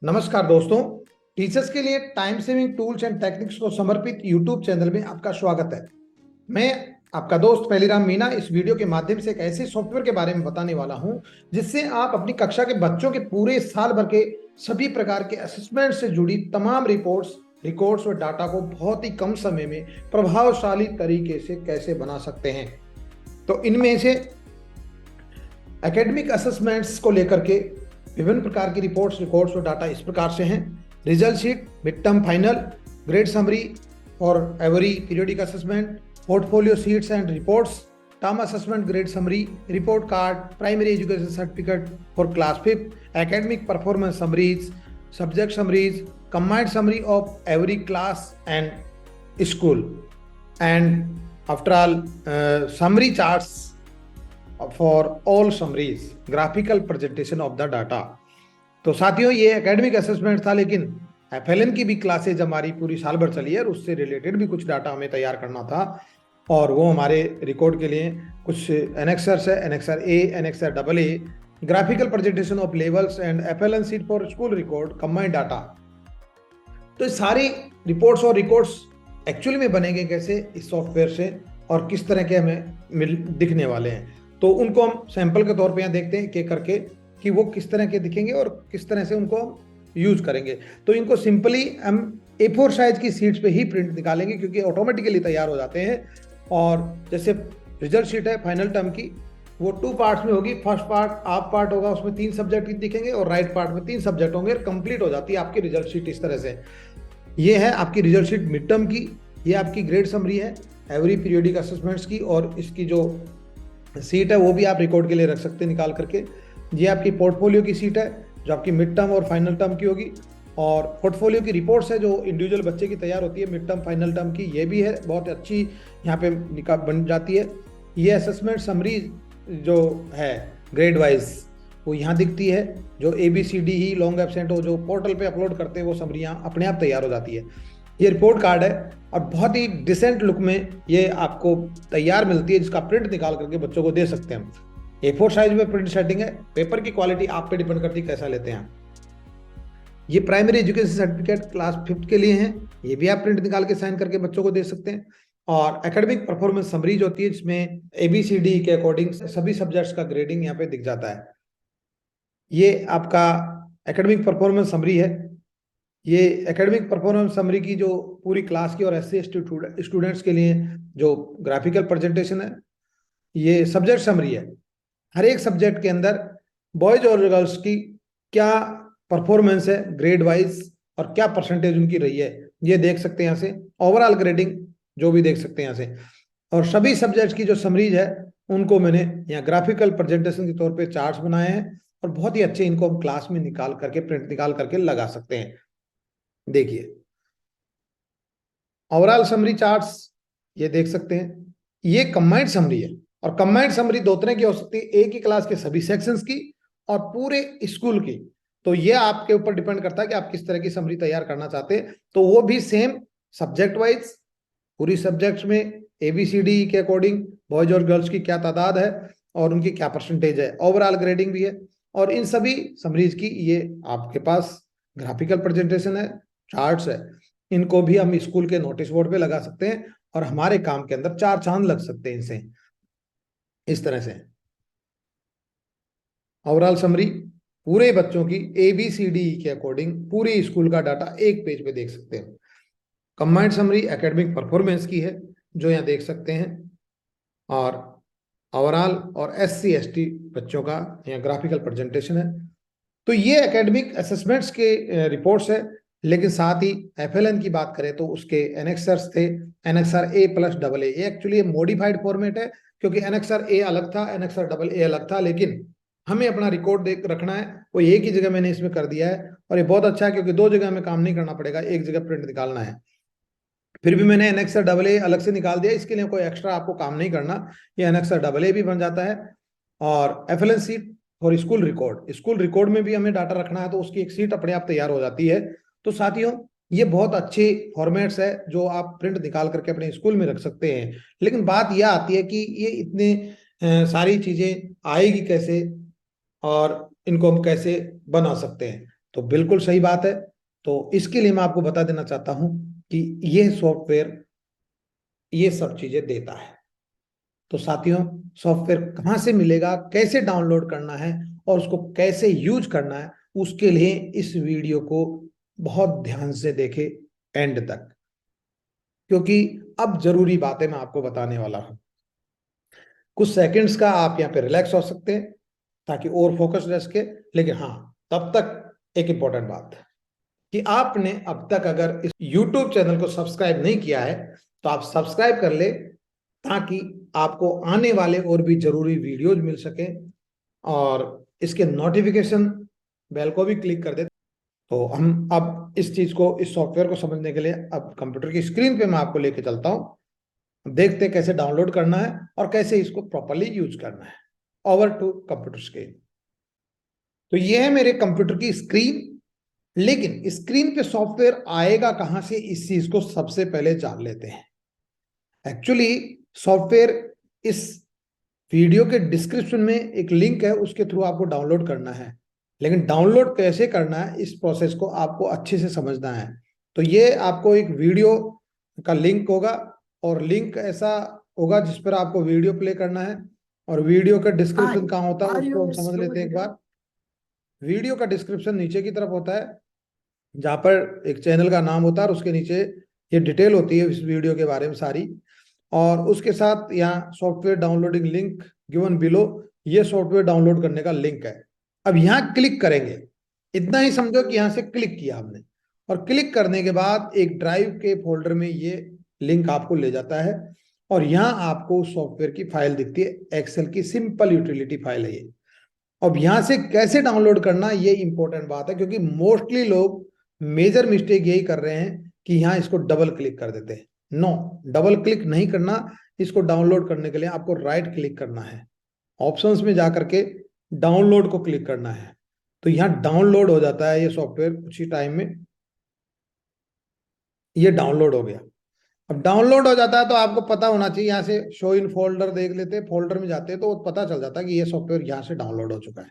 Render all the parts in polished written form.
नमस्कार दोस्तों। टीचर्स के लिए time saving tools and techniques को समर्पित यूट्यूब चैनल में आपका स्वागत है। मैं आपका दोस्त पहलीराम मीना इस वीडियो के माध्यम से एक ऐसे सॉफ्टवेयर के बारे में बताने वाला हूं जिससे आप अपनी कक्षा के बच्चों के पूरे साल भर के सभी प्रकार के असेसमेंट से जुड़ी तमाम रिकॉर्ड्स और डाटा को बहुत ही कम समय में प्रभावशाली तरीके से कैसे बना सकते हैं। तो इनमें से एकेडमिक असेसमेंट्स को लेकर के विभिन्न प्रकार की रिकॉर्ड्स और डाटा इस प्रकार से हैं। Result sheet, mid term, final, grade summary और every periodic assessment, portfolio sheets and reports, term assessment, grade summary, report card, primary education certificate for class 5, academic performance summaries, subject summaries, combined summary of every class and school, and after all summary charts for all summaries, graphical presentation of the data। तो साथियों, ये academic assessment था, लेकिन FLN की भी classes हमारी पूरी साल भर चली है और उससे रिलेटेड भी कुछ डाटा हमें तैयार करना था और वो हमारे रिकॉर्ड के लिए कुछ एनेक्सर्स है, annexure A, annexure double A, graphical presentation of levels and FLN seat for school record, combined data. तो सारी रिपोर्ट्स और रिकॉर्ड्स एक्चुअली में बनेंगे कैसे इस सॉफ्टवेयर से और किस तरह के हमें दिखने वाले हैं, तो उनको हम सैंपल के तौर पे यहाँ देखते हैं एक करके कि वो किस तरह के दिखेंगे और किस तरह से उनको यूज करेंगे। तो इनको सिंपली हम A4 साइज की सीट्स पे ही प्रिंट निकालेंगे क्योंकि ऑटोमेटिकली तैयार हो जाते हैं। और जैसे रिजल्ट शीट है फाइनल टर्म की, वो 2 पार्ट्स में होगी। फर्स्ट पार्ट हाफ पार्ट होगा, उसमें 3 सब्जेक्ट दिखेंगे और राइट पार्ट में 3 सब्जेक्ट होंगे। कंप्लीट हो जाती है आपकी रिजल्ट शीट इस तरह से। ये है आपकी रिजल्ट शीट मिड टर्म की, ये आपकी ग्रेड समरी है एवरी पीरियोडिक असेसमेंट्स की, और इसकी जो सीट है वो भी आप रिकॉर्ड के लिए रख सकते हैं निकाल करके। ये आपकी पोर्टफोलियो की सीट है जो आपकी मिड टर्म और फाइनल टर्म की होगी, और पोर्टफोलियो की रिपोर्ट्स है जो इंडिविजुअल बच्चे की तैयार होती है मिड टर्म फाइनल टर्म की, ये भी है बहुत अच्छी यहाँ पे निकाल बन जाती है। ये असेसमेंट समरी जो है ग्रेड वाइज वो यहाँ दिखती है, जो ABCD ही लॉन्ग एब्सेंट हो जो पोर्टल पे अपलोड करते हैं वो समरियाँ अपने आप तैयार हो जाती है। ये रिपोर्ट कार्ड है और बहुत ही डिसेंट लुक में ये आपको तैयार मिलती है, जिसका प्रिंट निकाल करके बच्चों को दे सकते हैं हम। A4 साइज में प्रिंट सेटिंग है, पेपर की क्वालिटी आप पे डिपेंड करती है कैसा लेते हैं। ये प्राइमरी एजुकेशन सर्टिफिकेट क्लास 5 के लिए है, ये भी आप प्रिंट निकाल के साइन करके बच्चों को दे सकते हैं। और एकेडमिक परफॉर्मेंस समरीज होती है जिसमें ABCD के अकॉर्डिंग सभी सब्जेक्ट्स का ग्रेडिंग यहाँ पे दिख जाता है। ये आपका एकेडमिक परफॉर्मेंस समरी है। ये एकेडमिक परफॉर्मेंस समरी की जो पूरी क्लास की और SC ST स्टूडेंट्स के लिए जो ग्राफिकल प्रेजेंटेशन है, ये सब्जेक्ट समरी है। हर एक सब्जेक्ट के अंदर बॉयज और गर्ल्स की क्या परफॉर्मेंस है ग्रेड वाइज और क्या परसेंटेज उनकी रही है, ये देख सकते हैं यहाँ से। ओवरऑल ग्रेडिंग जो भी देख सकते हैं यहाँ से, और सभी सब्जेक्ट्स की जो समरीज है उनको मैंने यहाँ ग्राफिकल प्रेजेंटेशन के तौर पे चार्ट्स बनाए हैं और बहुत ही अच्छे इनको हम क्लास में निकाल करके प्रिंट निकाल करके लगा सकते हैं। देखिए ओवरऑल समरी चार्ट्स ये देख सकते हैं। ये कंबाइंड समरी है और कंबाइंड समरी 2 तरह की हो सकती है, एक ही क्लास के सभी सेक्शंस की और पूरे स्कूल की। तो ये आपके ऊपर डिपेंड करता है कि आप किस तरह की समरी तैयार करना चाहते हैं। तो वो भी सेम सब्जेक्ट वाइज पूरी सब्जेक्ट्स में ABCD के अकॉर्डिंग बॉयज और गर्ल्स की क्या तादाद है और उनकी क्या परसेंटेज है, ओवरऑल ग्रेडिंग भी है। और इन सभी समरीज की ये आपके पास ग्राफिकल प्रेजेंटेशन है, चार्ट्स है। इनको भी हम स्कूल के नोटिस बोर्ड पे लगा सकते हैं और हमारे काम के अंदर 4 चांद लग सकते हैं इनसे। इस तरह से ओवरऑल समरी पूरे बच्चों की ABCD के अकॉर्डिंग पूरी स्कूल का डाटा एक पेज पे देख सकते हैं। कंबाइंड समरी एकेडमिक परफॉर्मेंस की है जो यहाँ देख सकते हैं, और ओवरऑल और SC ST बच्चों का यहाँ ग्राफिकल प्रेजेंटेशन है। तो ये एकेडमिक असेसमेंट्स के रिपोर्ट्स है, लेकिन साथ ही FLN की बात करें तो उसके एनेक्सर्स थे, एनेक्सर A+AA। ये एक्चुअली मॉडिफाइड फॉर्मेट है क्योंकि एनेक्सर A अलग था, एनेक्सर AA अलग था, लेकिन हमें अपना रिकॉर्ड देख रखना है वो एक ही जगह मैंने इसमें कर दिया है। और ये बहुत अच्छा है क्योंकि 2 जगह हमें काम नहीं करना पड़ेगा, एक जगह प्रिंट निकालना है। फिर भी मैंने एनेक्सर AA अलग से निकाल दिया, इसके लिए कोई एक्स्ट्रा आपको काम नहीं करना, ये एनेक्सर AA भी बन जाता है। और FLN सीट और स्कूल रिकॉर्ड में भी हमें डाटा रखना है तो उसकी एक सीट अपने आप तैयार हो जाती है। तो साथियों ये बहुत अच्छे फॉर्मेट्स है जो आप प्रिंट निकाल करके अपने स्कूल में रख सकते हैं। लेकिन बात यह आती है कि ये इतने सारी चीजें आएगी कैसे और इनको हम कैसे बना सकते हैं। तो बिल्कुल सही बात है। तो इसके लिए मैं आपको बता देना चाहता हूं कि ये सॉफ्टवेयर ये सब चीजें देता है। तो साथियों, सॉफ्टवेयर कहाँ से मिलेगा, कैसे डाउनलोड करना है और उसको कैसे यूज करना है, उसके लिए इस वीडियो को बहुत ध्यान से देखें एंड तक, क्योंकि अब जरूरी बातें मैं आपको बताने वाला हूं। कुछ सेकंड्स का आप यहाँ पे रिलैक्स हो सकते हैं ताकि और फोकस रह सके। लेकिन हाँ, तब तक एक इंपॉर्टेंट बात है कि आपने अब तक अगर इस YouTube चैनल को सब्सक्राइब नहीं किया है तो आप सब्सक्राइब कर ले, ताकि आपको आने वाले और भी जरूरी वीडियोज मिल सके, और इसके नोटिफिकेशन बेल को भी क्लिक कर दे। तो हम अब इस चीज को, इस सॉफ्टवेयर को समझने के लिए अब कंप्यूटर की स्क्रीन पे मैं आपको लेके चलता हूं। देखते हैं कैसे डाउनलोड करना है और कैसे इसको प्रॉपरली यूज करना है। Over to computer screen. तो ये है मेरे कंप्यूटर की स्क्रीन, लेकिन स्क्रीन पे सॉफ्टवेयर आएगा कहां से, इस चीज को सबसे पहले जान लेते हैं। एक्चुअली सॉफ्टवेयर इस वीडियो के डिस्क्रिप्शन में एक लिंक है, उसके थ्रू आपको डाउनलोड करना है। लेकिन डाउनलोड कैसे करना है, इस प्रोसेस को आपको अच्छे से समझना है। तो ये आपको एक वीडियो का लिंक होगा, और लिंक ऐसा होगा जिस पर आपको वीडियो प्ले करना है। और वीडियो का डिस्क्रिप्शन कहाँ होता है उसको हम समझ लेते हैं एक बार। वीडियो का डिस्क्रिप्शन नीचे की तरफ होता है, जहाँ पर एक चैनल का नाम होता है और उसके नीचे ये डिटेल होती है इस वीडियो के बारे में सारी। और उसके साथ यहाँ software downloading link given below, ये सॉफ्टवेयर डाउनलोड करने का लिंक है। अब यहाँ क्लिक करेंगे, इतना ही समझो कि यहाँ से क्लिक किया हमने, और क्लिक करने के बाद एक ड्राइव के फोल्डर में ये लिंक आपको ले जाता है, और यहाँ आपको सॉफ्टवेयर की फाइल दिखती है। एक्सेल की सिंपल यूटिलिटी फाइल है ये। अब यहां से कैसे डाउनलोड करना, ये इंपॉर्टेंट बात है, क्योंकि मोस्टली लोग मेजर मिस्टेक यही कर रहे हैं कि यहाँ इसको डबल क्लिक कर देते हैं। नो, डबल क्लिक नहीं करना। इसको डाउनलोड करने के लिए आपको राइट क्लिक करना है, ऑप्शंस में जाकर के डाउनलोड को क्लिक करना है। तो यहाँ डाउनलोड हो जाता है ये सॉफ्टवेयर कुछ ही टाइम में। ये डाउनलोड हो गया। अब डाउनलोड हो जाता है तो आपको पता होना चाहिए, यहाँ से शो इन फोल्डर देख लेते हैं, फोल्डर में जाते हैं तो पता चल जाता है कि ये सॉफ्टवेयर यहाँ से डाउनलोड हो चुका है।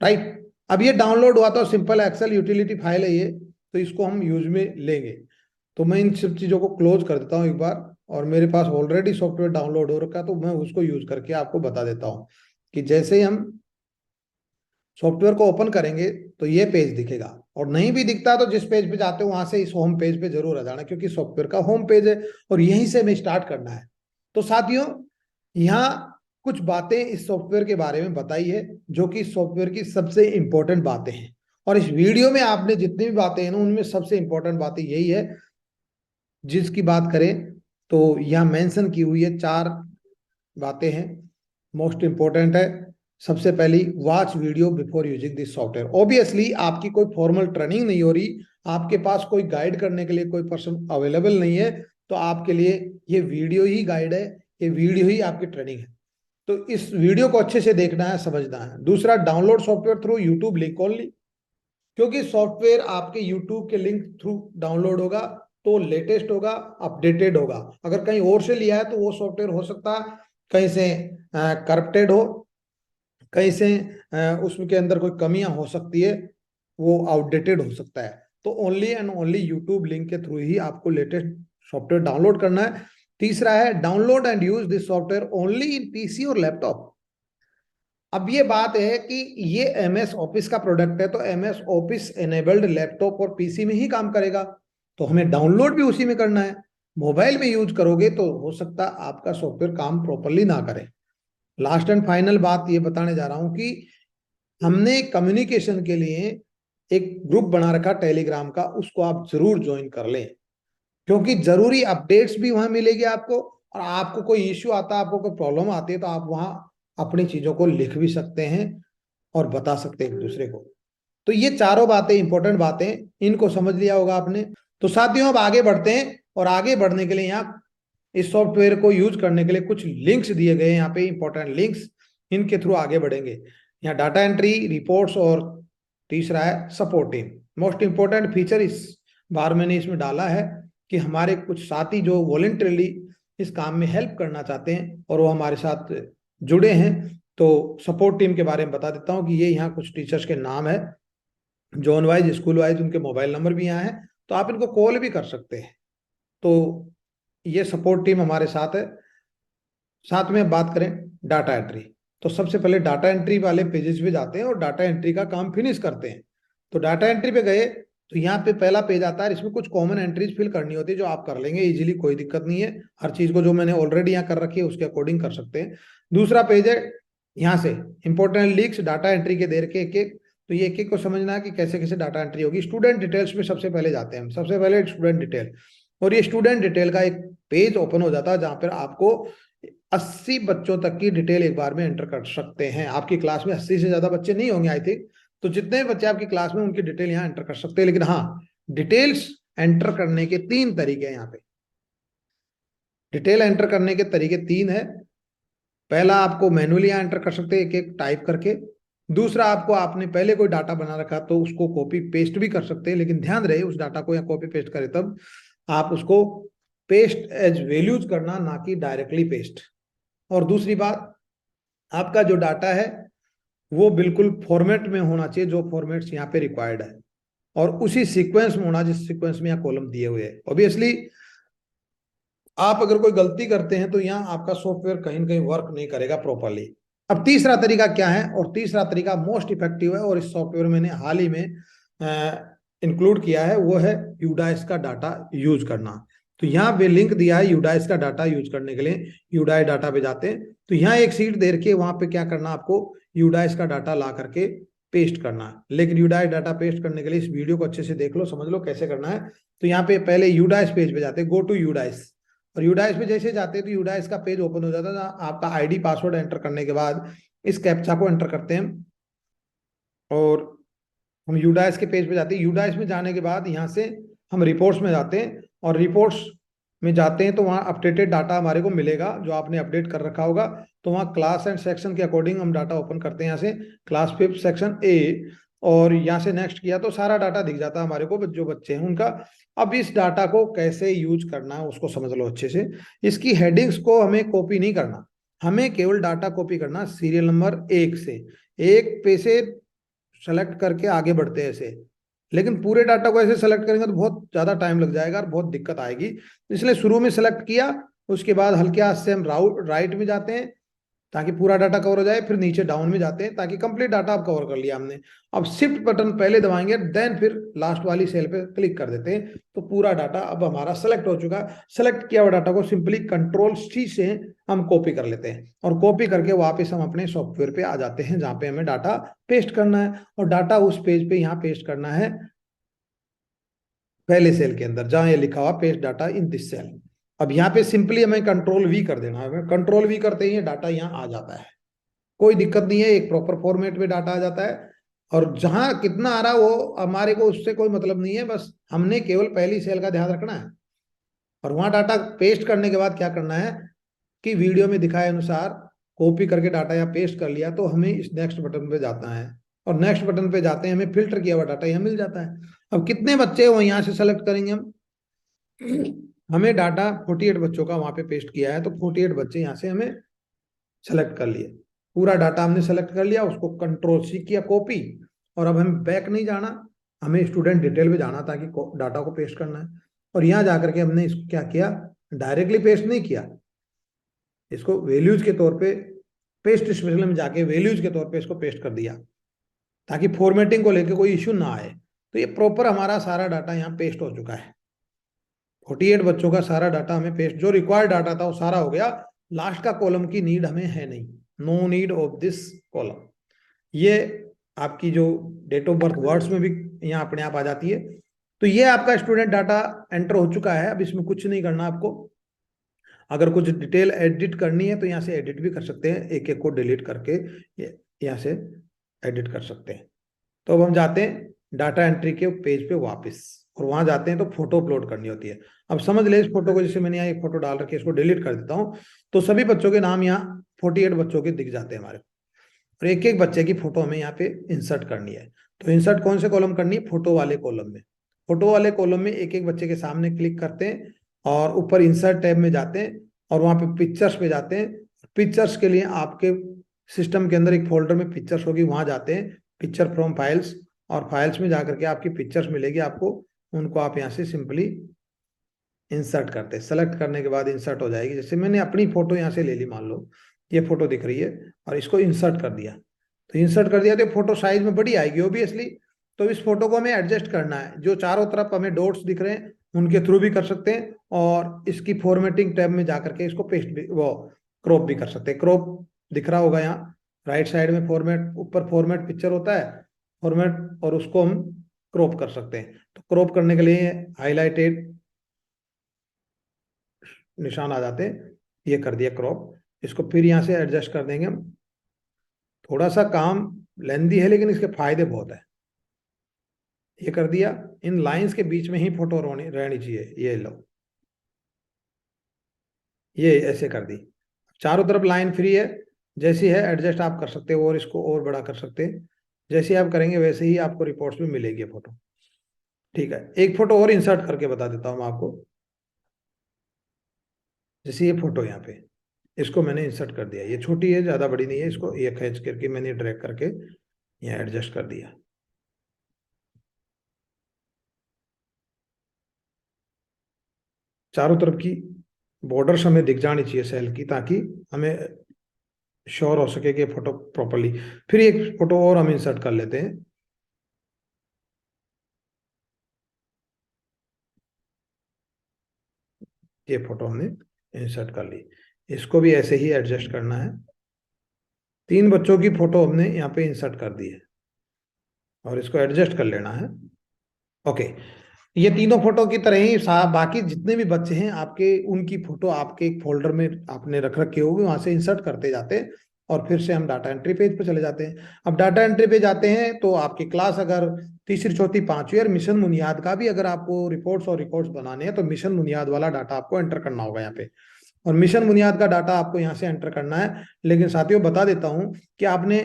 राइट। अब ये डाउनलोड हुआ तो सिंपल एक्सेल यूटिलिटी फाइल है ये, तो इसको हम यूज में लेंगे। तो मैं इन सब चीजों को क्लोज कर देता हूँ एक बार, और मेरे पास ऑलरेडी सॉफ्टवेयर डाउनलोड हो रखा है, तो मैं उसको यूज करके आपको बता देता हूँ कि जैसे ही हम सॉफ्टवेयर को ओपन करेंगे तो ये पेज दिखेगा, और नहीं भी दिखता तो जिस पेज पे जाते हो वहां से इस होम पेज पे जरूर आ जाना, क्योंकि सॉफ्टवेयर का होम पेज है और यहीं से हमें स्टार्ट करना है। तो साथियों, यहाँ कुछ बातें इस सॉफ्टवेयर के बारे में बताई है, जो कि सॉफ्टवेयर की सबसे इंपॉर्टेंट बातें हैं। और इस वीडियो में आपने जितनी भी बातें हैं ना, उनमें सबसे इंपॉर्टेंट बातें यही है। जिसकी बात करें तो यहाँ मेंशन की हुई है 4 बातें हैं, मोस्ट इंपॉर्टेंट है। सबसे पहली, watch video before using this software. Obviously आपकी कोई फॉर्मल ट्रेनिंग नहीं हो रही, आपके पास कोई गाइड करने के लिए कोई पर्सन अवेलेबल नहीं है, तो आपके लिए ये वीडियो ही गाइड है, ये वीडियो ही आपकी ट्रेनिंग है। तो इस वीडियो को अच्छे से देखना है, समझना है। दूसरा, download software through YouTube link only, क्योंकि सॉफ्टवेयर आपके यूट्यूब के लिंक थ्रू डाउनलोड होगा तो लेटेस्ट होगा, अपडेटेड होगा। अगर कहीं और से लिया है तो वो सॉफ्टवेयर हो सकता है कहीं से करप्टेड हो, कहीं से उसमें के अंदर कोई कमियां हो सकती है, वो आउटडेटेड हो सकता है। तो only and only YouTube link के थ्रू ही आपको लेटेस्ट सॉफ्टवेयर डाउनलोड करना है। तीसरा है, download and use this software only in PC और लैपटॉप। अब ये बात है कि ये एमएस ऑफिस का प्रोडक्ट है, तो एमएस ऑफिस एनेबल्ड लैपटॉप और पीसी में ही काम करेगा, तो हमें डाउनलोड भी उसी में करना है। मोबाइल में यूज करोगे तो हो सकता है आपका सॉफ्टवेयर काम प्रॉपरली ना करे। लास्ट एंड फाइनल बात ये बताने जा रहा हूं कि हमने कम्युनिकेशन के लिए एक ग्रुप बना रखा टेलीग्राम का, उसको आप जरूर ज्वाइन कर लें, क्योंकि जरूरी अपडेट्स भी वहां मिलेगी आपको। और आपको कोई इश्यू आता है, आपको कोई प्रॉब्लम आती है, तो आप वहां अपनी चीजों को लिख भी सकते हैं और बता सकते हैं एक दूसरे को। तो ये चारों बातें, इंपॉर्टेंट बातें, इनको समझ लिया होगा आपने। तो साथियों, अब आगे बढ़ते हैं, और आगे बढ़ने के लिए यहाँ इस सॉफ्टवेयर को यूज करने के लिए कुछ लिंक्स दिए गए हैं यहाँ पे, इंपॉर्टेंट लिंक्स, इनके थ्रू आगे बढ़ेंगे। यहाँ डाटा एंट्री, रिपोर्ट्स, और तीसरा है support team. Most important feature इस बार मैंने इसमें डाला है कि हमारे कुछ साथी जो वॉलेंटरली इस काम में हेल्प करना चाहते हैं और वो हमारे साथ जुड़े हैं, तो सपोर्ट टीम के बारे में बता देता हूँ कि ये यहाँ कुछ टीचर्स के नाम है। जोन वाइज, स्कूल वाइज उनके मोबाइल नंबर भी यहाँ है, तो आप इनको कॉल भी कर सकते हैं। तो ये सपोर्ट टीम हमारे साथ है। साथ में बात करें डाटा एंट्री, तो सबसे पहले डाटा एंट्री वाले पेजेस पे जाते हैं और डाटा एंट्री का काम फिनिश करते हैं। तो डाटा एंट्री पे गए तो यहाँ पे पहला पेज आता है, इसमें कुछ कॉमन एंट्रीज फिल करनी होती है जो आप कर लेंगे इजीली, कोई दिक्कत नहीं है। हर चीज को जो मैंने ऑलरेडी यहाँ कर रखी है उसके अकॉर्डिंग कर सकते हैं। दूसरा पेज है, यहाँ से इंपॉर्टेंट लीक्स डाटा एंट्री के देर के एक एक, तो ये एक एक को समझना है कि कैसे कैसे डाटा एंट्री होगी। स्टूडेंट डिटेल्स में सबसे पहले जाते हैं हम, सबसे पहले स्टूडेंट डिटेल, और ये स्टूडेंट डिटेल का एक पेज ओपन हो जाता है जहां पर आपको 80 बच्चों तक की डिटेल एक बार में एंटर कर सकते हैं। आपकी क्लास में 80 से ज्यादा बच्चे नहीं होंगे आई थिंक, तो जितने बच्चे आपकी क्लास में उनकी डिटेल यहाँ एंटर कर सकते हैं। लेकिन हाँ, डिटेल्स एंटर करने के 3 तरीके हैं यहाँ पे। डिटेल एंटर करने के तरीके 3 है। पहला, आपको मैनुअली यहाँ एंटर कर सकते हैं एक एक टाइप करके। दूसरा, आपको आपने पहले कोई डाटा बना रखा तो उसको कॉपी पेस्ट भी कर सकते हैं, लेकिन ध्यान रहे उस डाटा को या कॉपी पेस्ट करें तब आप उसको पेस्ट एज वैल्यूज करना, ना कि डायरेक्टली पेस्ट। और दूसरी बात, आपका जो डाटा है वो बिल्कुल फॉर्मेट में होना चाहिए जो फॉर्मेट्स यहाँ पे रिक्वायर्ड है, और उसी सीक्वेंस में होना जिस सीक्वेंस में यहाँ कॉलम दिए हुए हैं। ऑब्वियसली आप अगर कोई गलती करते हैं तो यहाँ आपका सॉफ्टवेयर कहीं ना कहीं वर्क नहीं करेगा प्रॉपरली। अब तीसरा तरीका क्या है, और तीसरा तरीका मोस्ट इफेक्टिव है और इस सॉफ्टवेयर मैंने हाल ही में इंक्लूड किया है, वो है यूडाइस का डाटा यूज करना। तो यहाँ पे लिंक दिया है यूडाइस का डाटा यूज करने के लिए। यूडाइस डाटा पे जाते हैं तो यहाँ एक सीट दे के वहां पे क्या करना, आपको यूडाइस का डाटा ला करके पेस्ट करना है। लेकिन यूडाइस डाटा पेस्ट करने के लिए इस वीडियो को अच्छे से देख लो, समझ लो कैसे करना है। तो यहाँ पे पहले यूडाइस पेज पे जाते हैं, गो टू यूडाइस, और यूडाइस पे जैसे जाते हैं तो यूडाइस का पेज ओपन हो जाता है। आपका आईडी पासवर्ड एंटर करने के बाद इस कैप्चा को एंटर करते हैं और हम यूडाइस के पेज पे जाते हैं। यूडाइस में जाने के बाद यहाँ से हम रिपोर्ट्स में जाते हैं, और रिपोर्ट्स में जाते हैं तो वहाँ अपडेटेड डाटा हमारे को मिलेगा जो आपने अपडेट कर रखा होगा। तो वहाँ क्लास एंड सेक्शन के अकॉर्डिंग हम डाटा ओपन करते हैं। यहाँ से क्लास 5 सेक्शन ए, और यहाँ से नेक्स्ट किया तो सारा डाटा दिख जाता है हमारे को जो बच्चे हैं उनका। अब इस डाटा को कैसे यूज करना है उसको समझ लो अच्छे से। इसकी हेडिंग्स को हमें कॉपी नहीं करना, हमें केवल डाटा कॉपी करना सीरियल नंबर 1 से। 1 पे से सेलेक्ट करके आगे बढ़ते हैं ऐसे, लेकिन पूरे डाटा को ऐसे सेलेक्ट करेंगे तो बहुत ज्यादा टाइम लग जाएगा और बहुत दिक्कत आएगी। इसलिए शुरू में सेलेक्ट किया, उसके बाद हल्के हाथ से हम राइट में जाते हैं ताकि पूरा डाटा कवर हो जाए, फिर नीचे डाउन में जाते हैं ताकि कंप्लीट डाटा आप कवर कर लिया हमने। अब शिफ्ट बटन पहले दबाएंगे, देन फिर लास्ट वाली सेल पे क्लिक कर देते हैं, तो पूरा डाटा अब हमारा सेलेक्ट हो चुका है। सेलेक्ट किया हुआ डाटा को सिंपली कंट्रोल C से हम कॉपी कर लेते हैं, और कॉपी करके वापस हम अपने सॉफ्टवेयर पे आ जाते हैं जहां पे हमें डाटा पेस्ट करना है। और डाटा उस पेज पे यहाँ पेस्ट करना है पहले सेल के अंदर जहां ये लिखा हुआ paste data in this cell. अब यहाँ पे सिंपली हमें कंट्रोल V कर देना है। कंट्रोल V करते ही डाटा यहाँ आ जाता है, कोई दिक्कत नहीं है, एक प्रॉपर फॉर्मेट में डाटा आ जाता है। और जहां कितना आ रहा वो हमारे को उससे कोई मतलब नहीं है, बस हमने केवल पहली सेल का ध्यान रखना है। और वहां डाटा पेस्ट करने के बाद क्या करना है कि वीडियो में दिखाए अनुसार कॉपी करके डाटा यहाँ पेस्ट कर लिया तो हमें इस नेक्स्ट बटन पे जाना है, और नेक्स्ट बटन पे जाते हैं हमें फिल्टर किया हुआ डाटा यहाँ मिल जाता है। अब कितने बच्चे वो यहाँ से सेलेक्ट करेंगे हम, हमें डाटा 48 बच्चों का वहां पे पेस्ट किया है तो 48 बच्चे यहाँ से हमें सेलेक्ट कर लिए। पूरा डाटा हमने सेलेक्ट कर लिया, उसको कंट्रोल C किया कॉपी, और अब हमें बैक नहीं जाना, हमें स्टूडेंट डिटेल में जाना ताकि डाटा को पेस्ट करना है। और यहाँ जाकर के हमने इसको क्या किया, डायरेक्टली पेस्ट नहीं किया, इसको वैल्यूज के तौर पे पेस्ट स्पेशल में जाके वैल्यूज के तौर पे इसको पेस्ट कर दिया ताकि फॉर्मेटिंग को लेकर कोई इश्यू ना आए। तो ये प्रॉपर हमारा सारा डाटा यहाँ पेस्ट हो चुका है। 48 बच्चों का सारा डाटा हमें पेस्ट, जो रिक्वायर्ड डाटा था वो सारा हो गया। लास्ट का कॉलम की नीड हमें है नहीं, no need of this column. ये आपकी जो डेट ऑफ बर्थ वर्ड्स में भी यहाँ अपने आप आ जाती है। तो ये आपका स्टूडेंट डाटा एंटर हो चुका है। अब इसमें कुछ नहीं करना आपको, अगर कुछ डिटेल एडिट करनी है तो यहाँ से एडिट भी कर सकते हैं, एक एक को डिलीट करके यहाँ से एडिट कर सकते हैं। तो अब हम जाते हैं डाटा एंट्री के पेज पे वापस, और वहां जाते हैं तो फोटो अपलोड करनी होती है। अब समझ ले इस फोटो को, जैसे मैंने यहाँ एक फोटो डाल रखी है, इसको डिलीट कर देता हूँ तो सभी बच्चों के नाम यहाँ 48 बच्चों के दिख जाते हैं हमारे, और एक एक बच्चे की फोटो हमें यहाँ पे इंसर्ट करनी है। तो इंसर्ट कौन से कॉलम करनी है, फोटो वाले कॉलम में। फोटो वाले कॉलम में एक एक बच्चे के सामने क्लिक करते हैं और ऊपर इंसर्ट टैब में जाते हैं और वहां पे पिक्चर्स पे जाते हैं। पिक्चर्स के लिए आपके सिस्टम के अंदर एक फोल्डर में पिक्चर्स होगी, वहां जाते हैं पिक्चर फ्रॉम फाइल्स, और फाइल्स में जाकर के आपकी पिक्चर्स मिलेगी आपको, उनको आप यहाँ से सिंपली इंसर्ट करते हैं। सेलेक्ट करने के बाद इंसर्ट हो जाएगी। जैसे मैंने अपनी फोटो यहाँ से ले ली, मान लो ये फोटो दिख रही है, और इसको इंसर्ट कर दिया, तो इंसर्ट कर दिया तो फोटो साइज में बड़ी आएगी ऑब्वियसली। तो इस फोटो को हमें एडजस्ट करना है, जो चारों तरफ हमें डॉट्स दिख रहे हैं उनके थ्रू भी कर सकते हैं, और इसकी फॉर्मेटिंग टैब में जाकर के इसको पेस्ट भी, वो क्रॉप भी कर सकते हैं। क्रॉप दिख रहा होगा यहाँ राइट साइड में, फॉर्मेट, ऊपर फॉर्मेट पिक्चर होता है फॉर्मेट, और उसको हम क्रॉप कर सकते हैं। तो क्रॉप करने के लिए हाईलाइटेड निशान आ जाते हैं, ये कर दिया क्रॉप। इसको फिर यहाँ से एडजस्ट कर देंगे हम। थोड़ा सा काम लेंदी है लेकिन इसके फायदे बहुत है। ये कर दिया, इन लाइंस के बीच में ही फोटो रहनी चाहिए, ये लो, ये ऐसे कर दी। चारों तरफ लाइन फ्री है, जैसी है एडजस्ट आप कर सकते हो और इसको और बड़ा कर सकते हैं। जैसे आप करेंगे वैसे ही आपको रिपोर्ट्स में मिलेगी फोटो। ठीक है, एक फोटो और इंसर्ट करके बता देता हूँ आपको। जैसे ये फोटो यहाँ पे, इसको मैंने इंसर्ट कर दिया, ये छोटी है ज़्यादा बड़ी नहीं है, इसको ये खींच करके मैंने ड्रैग करके यहाँ एडजस्ट कर दिया। चारों तरफ की बॉर्डर्स हमें दिख जानी चाहिए सेल की, ताकि हमें श्योर हो सके कि फोटो प्रॉपरली। फिर एक फोटो और हम इंसर्ट कर लेते हैं। ये फोटो हमने इंसर्ट कर ली, इसको भी ऐसे ही एडजस्ट करना है। 3 बच्चों की फोटो हमने यहाँ पे इंसर्ट कर दी है और इसको एडजस्ट कर लेना है। ओके, ये तीनों फोटो की तरह ही बाकी जितने भी बच्चे हैं आपके, उनकी फोटो आपके एक फोल्डर में आपने रख रखे होंगे, वहां से इंसर्ट करते जाते हैं और फिर से हम डाटा एंट्री पेज पे चले जाते हैं। अब डाटा एंट्री पे जाते हैं तो आपकी क्लास अगर तीसरी चौथी पांचवी और मिशन बुनियाद का भी अगर आपको रिपोर्ट्स और रिकॉर्ड्स बनाने हैं तो मिशन बुनियाद वाला डाटा आपको एंटर करना होगा यहाँ पे, और मिशन बुनियाद का डाटा आपको यहाँ से एंटर करना है। लेकिन साथियों बता देता हूँ कि आपने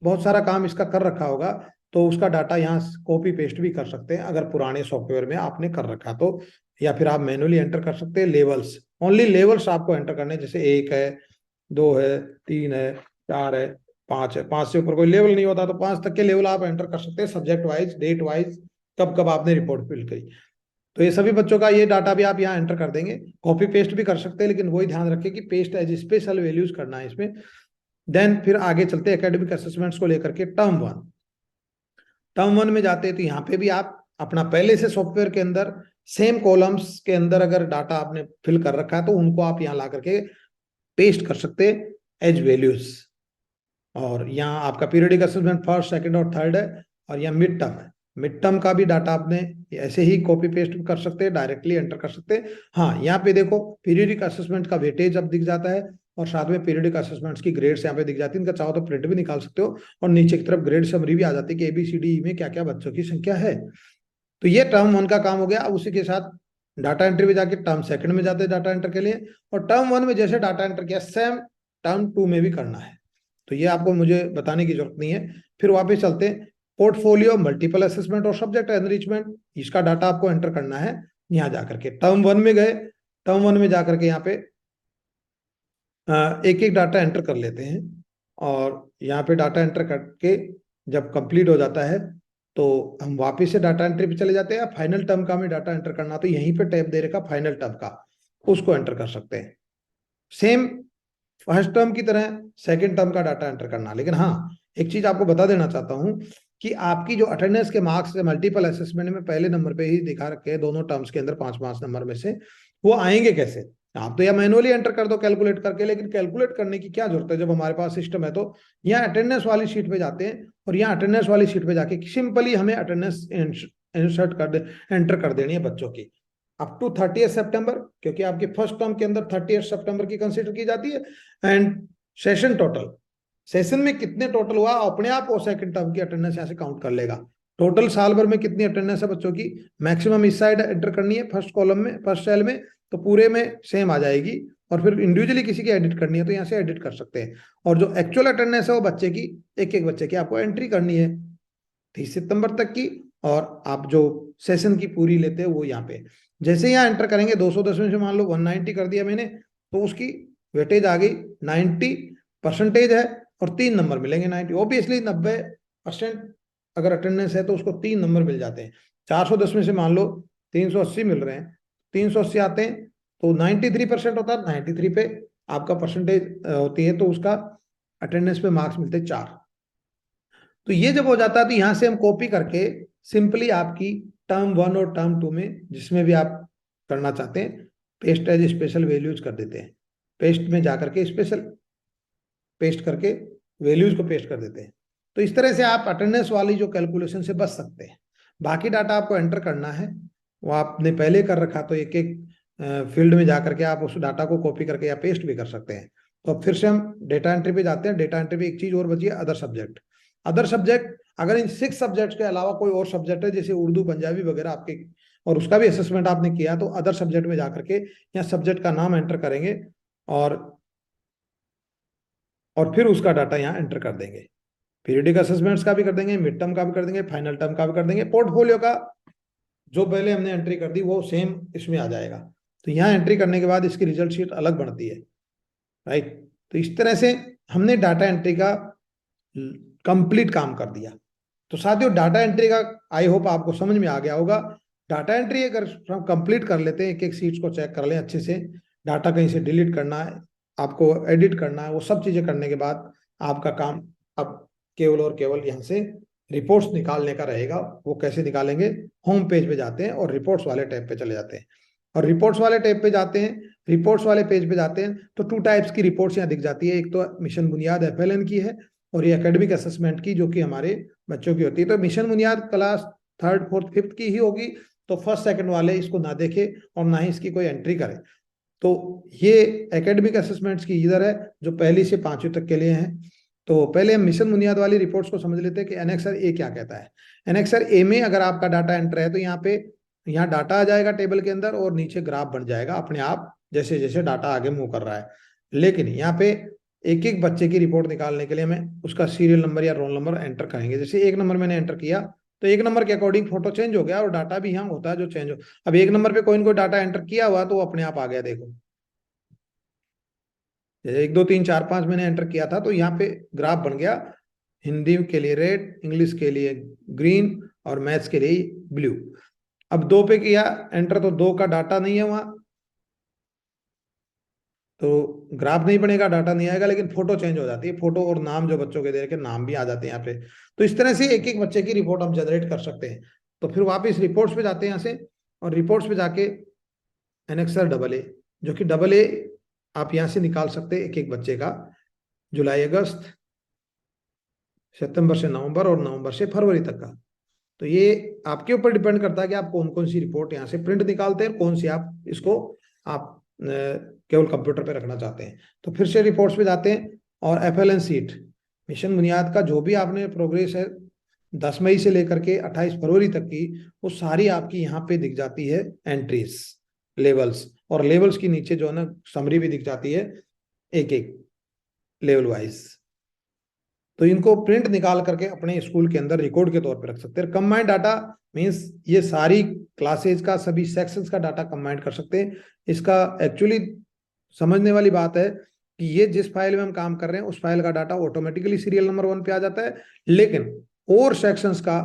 बहुत सारा काम इसका कर रखा होगा, तो उसका डाटा यहाँ कॉपी पेस्ट भी कर सकते हैं अगर पुराने सॉफ्टवेयर में आपने कर रखा तो, या फिर आप मैनुअली एंटर कर सकते हैं। लेवल्स, ओनली लेवल्स आपको एंटर करने, जैसे 1 है, 2 है, 3 है, 4 है, 5 है, 5 से ऊपर कोई लेवल नहीं होता तो 5 तक के लेवल आप एंटर कर सकते हैं, सब्जेक्ट वाइज, डेट वाइज, कब कब आपने रिपोर्ट फिल करी। तो ये सभी बच्चों का ये डाटा भी आप यहाँ एंटर कर देंगे। कॉपी पेस्ट भी कर सकते हैं, लेकिन वही ध्यान रखें कि पेस्ट एज स्पेशल वैल्यूज करना है इसमें। देन फिर आगे चलते हैं एकेडमिक असेसमेंट्स को लेकर के। टर्म 1 में जाते हैं तो यहाँ पे भी आप अपना पहले से सॉफ्टवेयर के अंदर सेम कॉलम्स के अंदर अगर डाटा आपने फिल कर रखा है तो उनको आप यहाँ ला करके पेस्ट कर सकते हैं एज वैल्यूज। और यहाँ आपका पीरियडिक असेसमेंट फर्स्ट, सेकंड और थर्ड है, और यहाँ मिड टर्म है। मिड टर्म का भी डाटा आपने ऐसे ही कॉपी पेस्ट कर सकते हैं, डायरेक्टली एंटर कर सकते हैं। हाँ, यहाँ पे देखो पीरियडिक असेसमेंट का वेटेज अब दिख जाता है, और साथ में पीरियडिक असेसमेंट्स की ग्रेड्स यहाँ पे दिख जाती है। इनका चाहो तो प्रिंट भी निकाल सकते हो, और नीचे की तरफ ग्रेड समरी भी आ जाती है कि ABCD में क्या क्या बच्चों की संख्या है। तो ये टर्म 1 का काम हो गया। अब उसी के साथ डाटा एंट्री में जाके टर्म 2 में जाते हैं डाटा एंटर के लिए, और टर्म 1 में जैसे डाटा एंटर किया सेम टर्म 2 में भी करना है। तो ये आपको मुझे बताने की जरूरत नहीं है। फिर वापस चलते हैं, पोर्टफोलियो, मल्टीपल असेसमेंट और सब्जेक्ट एनरिचमेंट, इसका डाटा आपको एंटर करना है यहाँ जाकर के। टर्म 1 में गए, टर्म 1 में जाकर के यहाँ पे एक एक डाटा एंटर कर लेते हैं, और यहाँ पे डाटा एंटर करके जब कंप्लीट हो जाता है तो हम वापस से डाटा एंट्री पे चले जाते हैं। फाइनल टर्म का हमें डाटा एंटर करना तो यहीं पे टैब दे रखा फाइनल टर्म का, उसको एंटर कर सकते हैं। सेम फर्स्ट टर्म की तरह सेकंड टर्म का डाटा एंटर करना। लेकिन हाँ, एक चीज आपको बता देना चाहता हूं कि आपकी जो अटेंडेंस के मार्क्स मल्टीपल असेसमेंट में पहले नंबर पे ही दिखा रखे हैं, दोनों टर्म्स के अंदर 5-5 नंबर में से, वो आएंगे कैसे? आप तो या मैनुअली एंटर कर दो कैलकुलेट करके, लेकिन कैलकुलेट करने की क्या जरूरत है जब हमारे पास सिस्टम है। तो यहाँ अटेंडेंस वाली शीट पे जाते हैं, और यहाँ अटेंडेंस वाली शीट पे जाके सिंपली हमें अटेंडेंस इंसर्ट कर एंटर कर देनी है बच्चों की अप टू 30 सितंबर, क्योंकि आपके फर्स्ट टर्म के अंदर 30 सितंबर की कंसीडर की जाती है। एंड सेशन टोटल, सेशन में कितने टोटल हुआ अपने आप वो सेकंड टर्म की अटेंडेंस यहाँ से काउंट कर लेगा। टोटल साल भर में कितनी अटेंडेंस है बच्चों की, मैक्सिमम इस साइड एंटर करनी है फर्स्ट कॉलम में, फर्स्ट सेल में, तो पूरे में सेम आ जाएगी। और फिर इंडिविजुअली किसी की एडिट करनी है तो यहाँ से एडिट कर सकते हैं। और जो एक्चुअल अटेंडेंस है वो बच्चे की, एक एक बच्चे की आपको एंट्री करनी है 30 सितंबर तक की, और आप जो सेशन की पूरी लेते हैं वो यहाँ पे जैसे यहाँ एंटर करेंगे 210 में से मान लो 190 कर दिया मैंने, तो उसकी वेटेज आ गई 90% है, और 3 नंबर मिलेंगे 90। ऑब्वियसली 90% अगर अटेंडेंस है तो उसको 3 नंबर मिल जाते हैं। 410 में से मान लो 380 मिल रहे हैं, 380 आते हैं तो 93% होता है, 93 पे आपका परसेंटेज होती है तो उसका अटेंडेंस पे मार्क्स मिलते हैं 4। तो ये जब हो जाता है तो यहां से हम कॉपी करके सिंपली आपकी टर्म 1 और टर्म 2 में जिसमें भी आप करना चाहते हैं पेस्ट एज स्पेशल वैल्यूज कर देते हैं। पेस्ट में जाकर के स्पेशल पेस्ट करके वैल्यूज को पेस्ट कर देते हैं। तो इस तरह से आप अटेंडेंस वाली जो कैलकुलेशन से बच सकते हैं। बाकी डाटा आपको एंटर करना है, वो आपने पहले कर रखा तो एक एक फील्ड में जाकर के आप उस डाटा को कॉपी करके या पेस्ट भी कर सकते हैं। तो अब फिर से हम डेटा एंट्री पे जाते हैं। डेटा एंट्री पे एक चीज और बची है, अदर सब्जेक्ट। अदर सब्जेक्ट, अगर इन 6 सब्जेक्ट्स के अलावा कोई और सब्जेक्ट है जैसे उर्दू पंजाबी वगैरह आपके, और उसका भी असेसमेंट आपने किया, तो अदर सब्जेक्ट में जाकर के यहाँ सब्जेक्ट का नाम एंटर करेंगे और फिर उसका डाटा यहाँ एंटर कर देंगे। पीरियडिक असेसमेंट्स का भी कर देंगे, मिड टर्म का भी कर देंगे, फाइनल टर्म का भी कर देंगे। पोर्टफोलियो का जो पहले हमने एंट्री कर दी वो सेम इसमें आ जाएगा। तो यहाँ एंट्री करने के बाद इसकी रिजल्ट शीट अलग बनती है, राइट। तो इस तरह से हमने डाटा एंट्री का कंप्लीट काम कर दिया। तो साथियों डाटा एंट्री का आई होप आपको समझ में आ गया होगा। डाटा एंट्री अगर हम कंप्लीट कर लेते हैं, एक एक सीट्स को चेक कर लें अच्छे से, डाटा कहीं से डिलीट करना है, आपको एडिट करना है, वो सब चीजें करने के बाद आपका काम अब केवल और केवल यहाँ से रिपोर्ट्स निकालने का रहेगा। वो कैसे निकालेंगे, होम पेज पे जाते हैं और रिपोर्ट्स वाले टैब पे चले जाते हैं। और रिपोर्ट्स वाले टैब पे जाते हैं, रिपोर्ट्स वाले पेज पे जाते हैं तो 2 टाइप्स की रिपोर्ट्स यहाँ दिख जाती है। एक तो मिशन बुनियाद FLN की है और ये एकेडमिक असेसमेंट की जो कि हमारे बच्चों की होती है। तो मिशन बुनियाद क्लास 3rd 4th 5th की ही होगी, तो 1st 2nd वाले इसको ना देखे और ना ही इसकी कोई एंट्री करे। तो ये एकेडमिक असेसमेंट्स की इधर है जो पहली से 5वीं तक के लिए है। तो पहले हम मिशन बुनियाद वाली रिपोर्ट्स को समझ लेते हैं कि एनेक्सर ए क्या कहता है। एनेक्सर ए में अगर आपका डाटा एंटर है तो यहाँ डाटा आ जाएगा टेबल के अंदर और नीचे ग्राफ बन जाएगा अपने आप जैसे जैसे डाटा आगे मूव कर रहा है। लेकिन यहाँ पे एक एक बच्चे की रिपोर्ट निकालने के लिए हमें उसका सीरियल नंबर या रोल नंबर एंटर करेंगे। जैसे 1 नंबर मैंने एंटर किया तो 1 नंबर के अकॉर्डिंग फोटो चेंज हो गया और डाटा भी यहाँ होता है जो चेंज हो। अब 1 नंबर पे कोई ना कोई डाटा एंटर किया हुआ तो वो अपने आप आ गया। देखो जैसे 1 2 3 4 5 मैंने एंटर किया था तो यहाँ पे ग्राफ बन गया, हिंदी के लिए रेड, इंग्लिश के लिए ग्रीन और मैथ्स के लिए ब्लू। अब 2 पे किया एंटर तो 2 का डाटा नहीं है वहां, तो ग्राफ नहीं बनेगा, डाटा नहीं आएगा, लेकिन फोटो चेंज हो जाती है। फोटो और नाम जो बच्चों के दे रखे नाम भी आ जाते हैं यहाँ पे। तो इस तरह से एक एक बच्चे की रिपोर्ट हम जनरेट कर सकते हैं। तो फिर वापस रिपोर्ट्स पे जाते हैं यहाँ से, और रिपोर्ट्स पे जाके एनेक्सर AA, जो कि AA आप यहाँ से निकाल सकते हैं एक एक बच्चे का, जुलाई अगस्त, सितंबर से नवंबर और नवंबर से फरवरी तक का। तो ये आपके ऊपर डिपेंड करता है कि आप कौन कौन सी रिपोर्ट यहाँ से प्रिंट निकालते हैं, कौन सी आप इसको आप केवल कंप्यूटर पे रखना चाहते हैं। तो फिर से रिपोर्ट्स पे जाते हैं और FLN सीट मिशन बुनियाद का जो भी आपने प्रोग्रेस है 10 मई से लेकर के 28 फरवरी तक की, वो सारी आपकी यहाँ पे दिख जाती है एंट्रीज, लेवल्स, और लेवल्स की नीचे जो है ना समरी भी दिख जाती है एक एक लेवल वाइज। तो इनको प्रिंट निकाल करके अपने स्कूल के अंदर रिकॉर्ड के तौर पर रख सकते हैं। कंबाइंड डाटा मींस ये सारी क्लासेज का सभी सेक्शंस का डाटा कंबाइंड कर सकते हैं। इसका एक्चुअली समझने वाली बात है कि ये जिस फाइल में हम काम कर रहे हैं उस फाइल का डाटा ऑटोमेटिकली सीरियल नंबर 1 पे आ जाता है, लेकिन और सेक्शंस का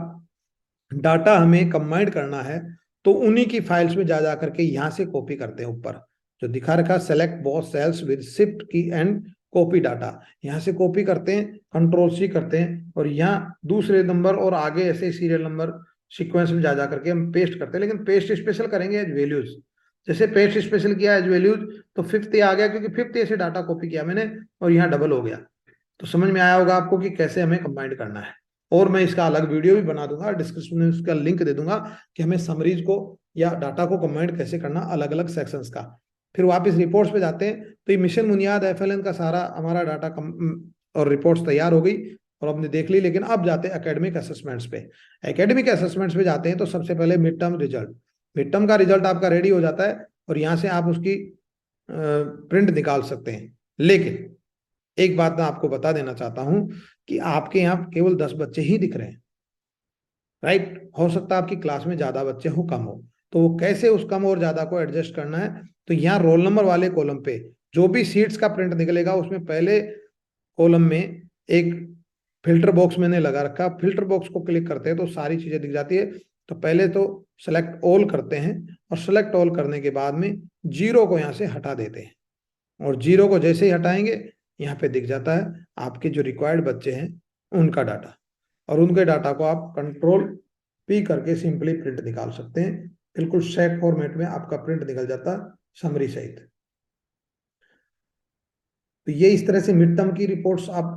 डाटा हमें कंबाइंड करना है तो उन्हीं की फाइल्स में जा करके यहाँ से कॉपी करते हैं। ऊपर जो दिखा रखा select both cells with shift key and copy data, यहाँ से कॉपी करते हैं, कंट्रोल C करते हैं और यहाँ दूसरे नंबर और आगे ऐसे सीरियल नंबर सीक्वेंस में जा करके हम पेस्ट करते हैं। लेकिन पेस्ट स्पेशल करेंगे एज वैल्यूज। जैसे पेस्ट स्पेशल किया एज वैल्यूज तो 5th आ गया, क्योंकि 5th से डाटा कॉपी किया मैंने और यहाँ डबल हो गया। तो समझ में आया होगा आपको कि कैसे हमें कंबाइंड करना है। और मैं इसका अलग वीडियो भी बना दूंगा, डिस्क्रिप्शन में उसका लिंक दे दूंगा कि हमें समरीज को या डाटा को कंबाइंड कैसे करना अलग अलग सेक्शंस का। फिर वापस रिपोर्ट्स पे जाते हैं तो ये मिशन बुनियाद FLN का सारा हमारा डाटा और रिपोर्ट्स तैयार हो गई और हमने देख ली। लेकिन अब जाते हैं एकेडमिक असेसमेंट्स पे। एकेडमिक असेसमेंट्स पे जाते हैं तो सबसे पहले mid term result, mid term का रिजल्ट आपका रेडी हो जाता है और यहाँ से आप उसकी प्रिंट निकाल सकते हैं। लेकिन एक बात मैं आपको बता देना चाहता हूं कि आपके यहाँ केवल 10 बच्चे ही दिख रहे हैं, राइट। हो सकता है आपकी क्लास में ज्यादा बच्चे हो कम हो, तो वो कैसे उस कम और ज्यादा को एडजस्ट करना है। तो यहाँ रोल नंबर वाले कॉलम पे जो भी सीट्स का प्रिंट निकलेगा उसमें पहले कॉलम में एक फिल्टर बॉक्स मैंने लगा रखा, फिल्टर बॉक्स को क्लिक करते हैं तो सारी चीजें दिख जाती है। तो पहले तो सेलेक्ट ऑल करते हैं और सेलेक्ट ऑल करने के बाद में जीरो को यहाँ से हटा देते हैं, और जीरो को जैसे ही हटाएंगे यहाँ पे दिख जाता है आपके जो रिक्वायर्ड बच्चे हैं उनका डाटा, और उनके डाटा को आप कंट्रोल पी करके सिंपली प्रिंट निकाल सकते हैं। बिल्कुल सेट फॉर्मेट में आपका प्रिंट निकल जाता है समरी सहित। तो ये इस तरह से मिड टर्म की रिपोर्ट्स आप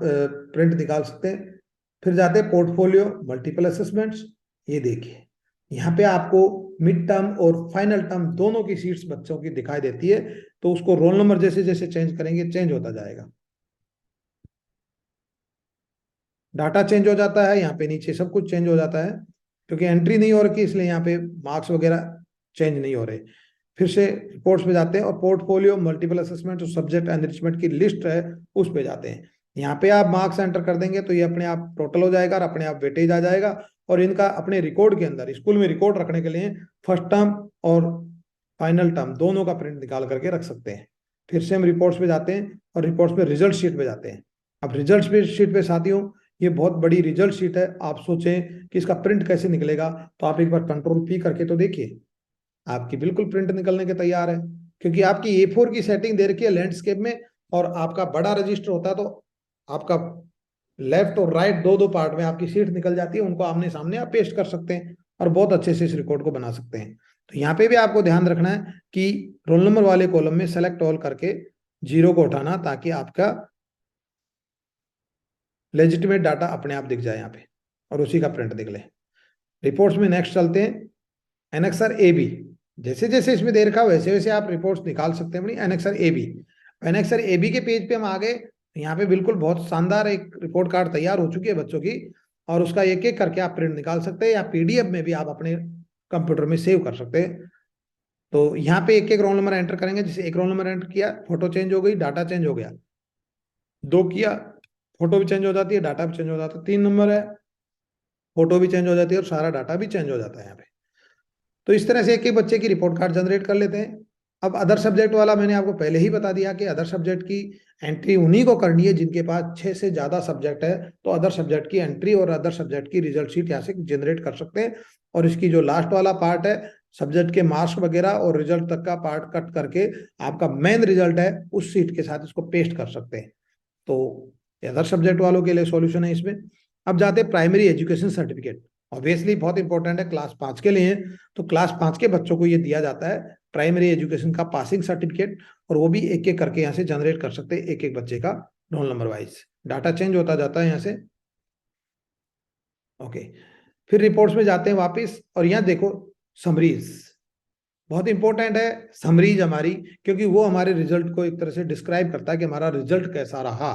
प्रिंट निकाल सकते हैं। फिर जाते हैं पोर्टफोलियो मल्टीपल असेसमेंट्स। ये देखिए यहाँ पे आपको मिड टर्म और फाइनल टर्म दोनों की सीट्स बच्चों की दिखाई देती है। तो उसको रोल नंबर जैसे जैसे चेंज करेंगे चेंज होता जाएगा, डाटा चेंज हो जाता है, यहाँ पे नीचे सब कुछ चेंज हो जाता है। क्योंकि एंट्री नहीं हो रखी इसलिए यहाँ पे मार्क्स वगैरह चेंज नहीं हो रहे। फिर से रिपोर्ट्स पे जाते हैं और पोर्टफोलियो मल्टीपल असेसमेंट जो सब्जेक्ट एनरिचमेंट की लिस्ट है उस पे जाते हैं। यहाँ पे आप मार्क्स एंटर कर देंगे तो ये अपने आप टोटल हो जाएगा और अपने आप वेटेज आ जाएगा, और इनका अपने रिकॉर्ड के अंदर स्कूल में रिकॉर्ड रखने के लिए फर्स्ट टर्म और फाइनल टर्म दोनों का प्रिंट निकाल करके रख सकते हैं। फिर से हम रिपोर्ट्स पे जाते हैं और रिपोर्ट्स पे रिजल्ट शीट पे जाते हैं। अब रिजल्ट शीट पे साथियों ये बहुत बड़ी रिजल्ट शीट है। आप सोचें कि इसका प्रिंट कैसे निकलेगा, तो आप एक बार कंट्रोल पी करके तो देखिए, आपकी बिल्कुल प्रिंट निकलने के तैयार है। क्योंकि आपकी A4 की सेटिंग दे रखी है लैंडस्केप में, और आपका बड़ा रजिस्टर होता है तो आपका लेफ्ट और राइट दो दो पार्ट में आपकी सीट निकल जाती है, उनको आमने सामने आप पेस्ट कर सकते हैं और बहुत अच्छे से इस रिकॉर्ड को बना सकते हैं। तो यहाँ पे भी आपको ध्यान रखना है कि रोल नंबर वाले कॉलम में सेलेक्ट ऑल करके जीरो को उठाना, ताकि आपका लेजिटिमेट डाटा अपने आप दिख जाए यहाँ पे और उसी का प्रिंट निकले। रिपोर्ट्स में नेक्स्ट चलते हैं, एनेक्सर ए बी। जैसे जैसे इसमें दे रखा वैसे वैसे आप रिपोर्ट्स निकाल सकते हैं अपनी। Annexure A B, annexure A B के पेज पे हम आ गए। यहाँ पे बिल्कुल बहुत शानदार एक रिपोर्ट कार्ड तैयार हो चुकी है बच्चों की, और उसका एक एक करके आप प्रिंट निकाल सकते हैं या पीडीएफ में भी आप अपने कंप्यूटर में सेव कर सकते हैं। तो यहाँ पे एक एक रोल नंबर एंटर करेंगे। जैसे एक रोल नंबर एंटर किया, फोटो चेंज हो गई, डाटा चेंज हो गया। दो किया, फोटो भी चेंज हो जाती है, डाटा भी चेंज हो जाता है। 3 नंबर है, फोटो भी चेंज हो जाती है और सारा डाटा भी चेंज हो जाता है यहाँ पे। तो इस तरह से एक एक बच्चे की रिपोर्ट कार्ड जनरेट कर लेते हैं। अब अदर सब्जेक्ट वाला मैंने आपको पहले ही बता दिया कि अदर सब्जेक्ट की एंट्री उन्हीं को करनी है जिनके पास 6 से ज्यादा सब्जेक्ट है। तो अदर सब्जेक्ट की एंट्री और अदर सब्जेक्ट की रिजल्ट शीट यहाँ से जनरेट कर सकते हैं। और इसकी जो लास्ट वाला पार्ट है सब्जेक्ट के मार्क्स वगैरह और रिजल्ट तक का पार्ट कट करके आपका मेन रिजल्ट है उस सीट के साथ इसको पेस्ट कर सकते हैं। तो अदर सब्जेक्ट वालों के लिए सॉल्यूशन है इसमें। अब जाते हैं प्राइमरी एजुकेशन सर्टिफिकेट। ऑब्वियसली बहुत इंपॉर्टेंट है क्लास 5 के लिए। तो क्लास 5 के बच्चों को ये दिया जाता है प्राइमरी एजुकेशन का पासिंग सर्टिफिकेट, और वो भी एक एक करके यहाँ से जनरेट कर सकते हैं एक एक बच्चे का roll number wise. Data change होता जाता है यहाँ से। ओके, फिर रिपोर्ट्स में जाते हैं वापस, और यहाँ देखो समरीज बहुत इंपॉर्टेंट है। समरीज हमारी, क्योंकि वो हमारे रिजल्ट को एक तरह से डिस्क्राइब करता है कि हमारा रिजल्ट कैसा रहा।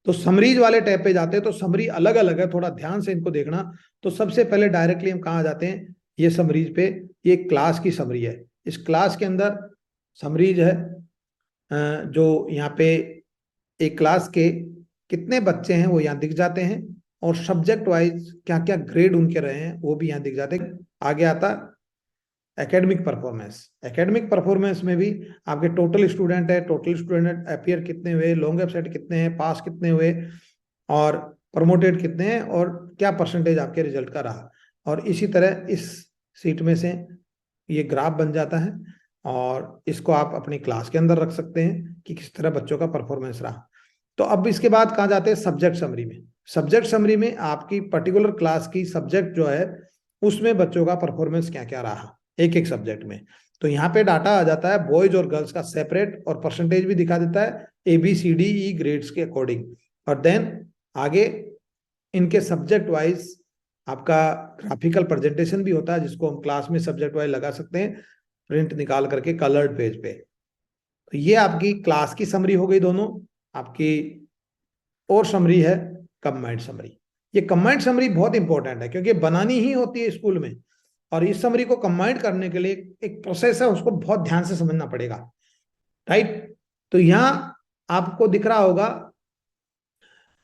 तो समरीज वाले टैब पे जाते हैं तो समरी अलग अलग है, थोड़ा ध्यान से इनको देखना। तो सबसे पहले डायरेक्टली हम कहाँ जाते हैं, ये समरीज पे, ये क्लास की समरी है। इस क्लास के अंदर समरीज है जो यहाँ पे एक क्लास के कितने बच्चे हैं वो यहाँ दिख जाते हैं, और सब्जेक्ट वाइज क्या क्या ग्रेड उनके रहे हैं वो भी यहाँ दिख जाते हैं। आगे आता एकेडमिक परफॉर्मेंस। एकेडमिक परफॉर्मेंस में भी आपके टोटल स्टूडेंट है, टोटल स्टूडेंट अपियर कितने हुए, लॉन्ग एब्सेंट कितने हैं, पास कितने हुए, और प्रमोटेड कितने हैं, और क्या परसेंटेज आपके रिजल्ट का रहा। और इसी तरह इस सीट में से ये ग्राफ बन जाता है, और इसको आप अपनी क्लास के अंदर रख सकते हैं कि किस तरह बच्चों का परफॉर्मेंस रहा। तो अब इसके बाद कहाँ जाते हैं, सब्जेक्ट समरी में। सब्जेक्ट समरी में आपकी पर्टिकुलर क्लास की सब्जेक्ट जो है उसमें बच्चों का परफॉर्मेंस क्या क्या रहा एक एक सब्जेक्ट में। तो यहाँ पे डाटा आ जाता है बॉयज और गर्ल्स का सेपरेट, और परसेंटेज भी दिखा देता है ABCDE ग्रेड्स के अकॉर्डिंग। और देन आगे इनके सब्जेक्ट वाइज आपका ग्राफिकल प्रेजेंटेशन भी होता है, जिसको हम क्लास में सब्जेक्ट वाइज लगा सकते हैं प्रिंट निकाल करके कलर्ड पेज पे। तो ये आपकी क्लास की समरी हो गई दोनों आपकी, और समरी है कंबाइंड समरी। ये कंबाइंड समरी बहुत इंपॉर्टेंट है क्योंकि बनानी ही होती है स्कूल में, और इस समरी को कंबाइंड करने के लिए एक प्रोसेस है, उसको बहुत ध्यान से समझना पड़ेगा। राइट, तो यहां आपको दिख रहा होगा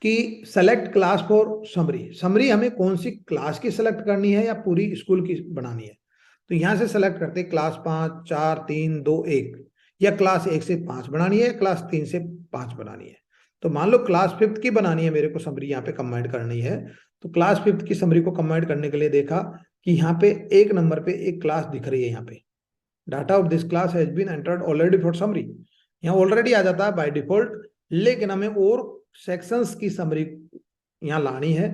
कि select class for summary. Summary हमें कौन सी क्लास की सेलेक्ट करनी है या पूरी स्कूल की बनानी है। तो यहां से सेलेक्ट करते हैं क्लास 5, 4, 3, 2, 1, या क्लास 1 से 5 बनानी है, क्लास 3 से 5 बनानी है। तो मान लो क्लास फिफ्थ की बनानी है मेरे को समरी, यहाँ पे कंबाइंड करनी है। तो क्लास फिफ्थ की समरी को कंबाइंड करने के लिए देखा कि यहाँ पे एक नंबर पे एक क्लास दिख रही है, यहाँ पे data of this class has been entered already for summary, यहाँ ऑलरेडी आ जाता है बाय डिफॉल्ट। लेकिन हमें और सेक्शंस की समरी यहाँ लानी है,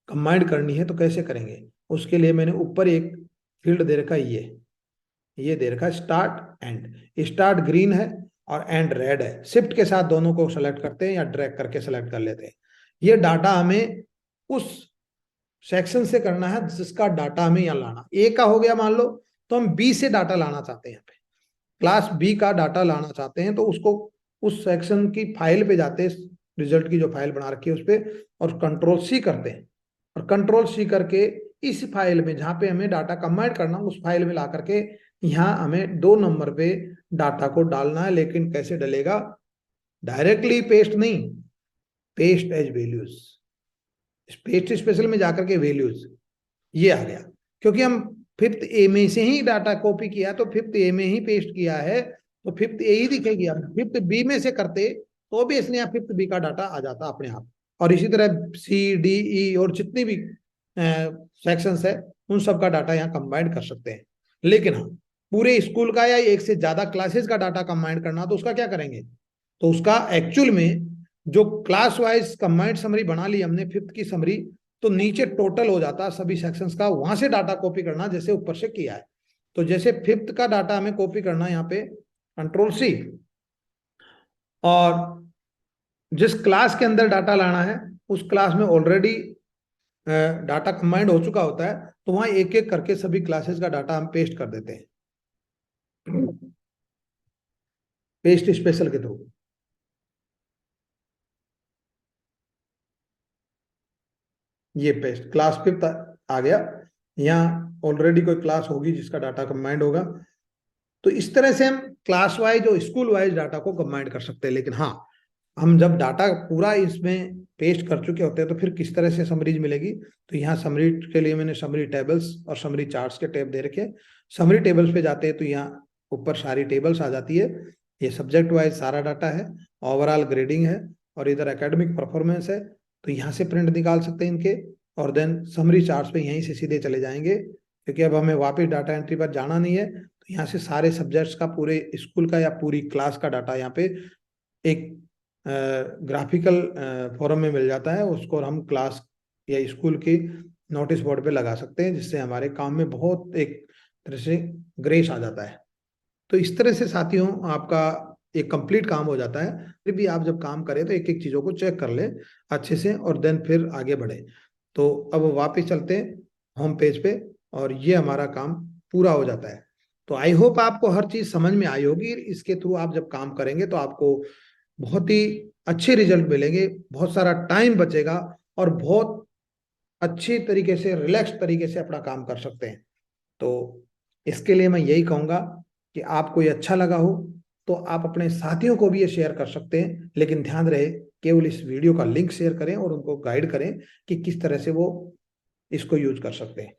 कंबाइंड करनी है, तो कैसे करेंगे? उसके लिए मैंने ऊपर एक फील्ड दे रखा है, ये दे रखा है स्टार्ट एंड। स्टार्ट ग्रीन है और एंड रेड है। शिफ्ट के साथ दोनों को सेलेक्ट करते हैं या ड्रैग करके सेलेक्ट कर लेते हैं। ये डाटा हमें उस सेक्शन से करना है जिसका डाटा हमें यहाँ लाना। ए का हो गया मान लो, तो हम बी से डाटा लाना चाहते हैं, यहाँ पे क्लास बी का डाटा लाना चाहते हैं, तो उसको उस सेक्शन की फाइल पे जाते हैं, रिजल्ट की जो फाइल बना रखी है उस पर, और कंट्रोल सी करते हैं। और कंट्रोल सी करके इस फाइल में जहां पे हमें डाटा कंबाइन करना, उस फाइल में ला करके यहाँ हमें 2 नंबर पे डाटा को डालना है। लेकिन कैसे डलेगा? डायरेक्टली पेस्ट नहीं, paste as values, paste special में जाकर के वैल्यूज ये आ गया। क्योंकि हम फिफ्थ ए में से ही डाटा कॉपी किया, तो फिफ्थ ए में ही पेस्ट किया है, तो फिफ्थ ए ही दिखेगी। हम फिफ्थ बी में से करते तो भी इसलिए फिफ्थ बी का डाटा आ जाता अपने आप। और इसी तरह सी डी ई और जितनी भी सेक्शंस है उन सब का डाटा यहाँ कंबाइंड कर सकते हैं। लेकिन हाँ, पूरे स्कूल का या एक से ज्यादा क्लासेस का डाटा कंबाइंड करना, तो उसका क्या करेंगे? तो उसका एक्चुअल में जो क्लास वाइज कंबाइंड समरी बना ली हमने फिफ्थ की समरी, तो नीचे टोटल हो जाता सभी सेक्शंस का, वहां से डाटा कॉपी करना जैसे ऊपर से किया है। तो जैसे फिफ्थ का डाटा हमें कॉपी करना है, यहाँ पे कंट्रोल सी, और जिस क्लास के अंदर डाटा लाना है उस क्लास में ऑलरेडी डाटा कंबाइंड हो चुका होता है, तो वहां एक एक करके सभी क्लासेस का डाटा हम पेस्ट कर देते हैं पेस्ट स्पेशल के थ्रू। ये पेस्ट क्लास फिफ्थ आ गया, यहाँ ऑलरेडी कोई क्लास होगी जिसका डाटा कंबाइंड होगा। तो इस तरह से हम क्लास वाइज और स्कूल वाइज डाटा को कंबाइंड कर सकते हैं। लेकिन हाँ, हम जब डाटा पूरा इसमें पेस्ट कर चुके होते हैं तो फिर किस तरह से समरीज मिलेगी? तो यहाँ समरी के लिए मैंने समरी टेबल्स और समरी चार्ट्स के टैब दे रखे। समरी टेबल्स पे जाते हैं तो यहाँ ऊपर सारी टेबल्स आ जाती है। ये सब्जेक्ट वाइज सारा डाटा है, ओवरऑल ग्रेडिंग है, और इधर एकेडमिक परफॉर्मेंस है। तो यहाँ से प्रिंट निकाल सकते हैं इनके, और देन समरी चार्ट्स पे यहीं से सीधे चले जाएंगे, क्योंकि अब हमें वापस डाटा एंट्री पर जाना नहीं है। तो यहाँ से सारे सब्जेक्ट्स का, पूरे स्कूल का या पूरी क्लास का डाटा यहाँ पे एक ग्राफिकल फॉर्म में मिल जाता है। उसको हम क्लास या स्कूल की नोटिस बोर्ड पे लगा सकते हैं, जिससे हमारे काम में बहुत एक तरह से ग्रेस आ जाता है। तो इस तरह से साथियों आपका एक कंप्लीट काम हो जाता है। फिर भी आप जब काम करें तो एक एक चीज़ों को चेक कर ले अच्छे से, और देन फिर आगे बढ़े। तो अब वापस चलते हैं होम पेज पे, और ये हमारा काम पूरा हो जाता है। तो आई होप आपको हर चीज़ समझ में आई होगी। इसके थ्रू आप जब काम करेंगे तो आपको बहुत ही अच्छे रिजल्ट मिलेंगे, बहुत सारा टाइम बचेगा, और बहुत अच्छी तरीके से रिलैक्स तरीके से अपना काम कर सकते हैं। तो इसके लिए मैं यही कहूँगा कि आपको ये अच्छा लगा हो तो आप अपने साथियों को भी ये शेयर कर सकते हैं। लेकिन ध्यान रहे, केवल इस वीडियो का लिंक शेयर करें और उनको गाइड करें कि किस तरह से वो इसको यूज कर सकते हैं।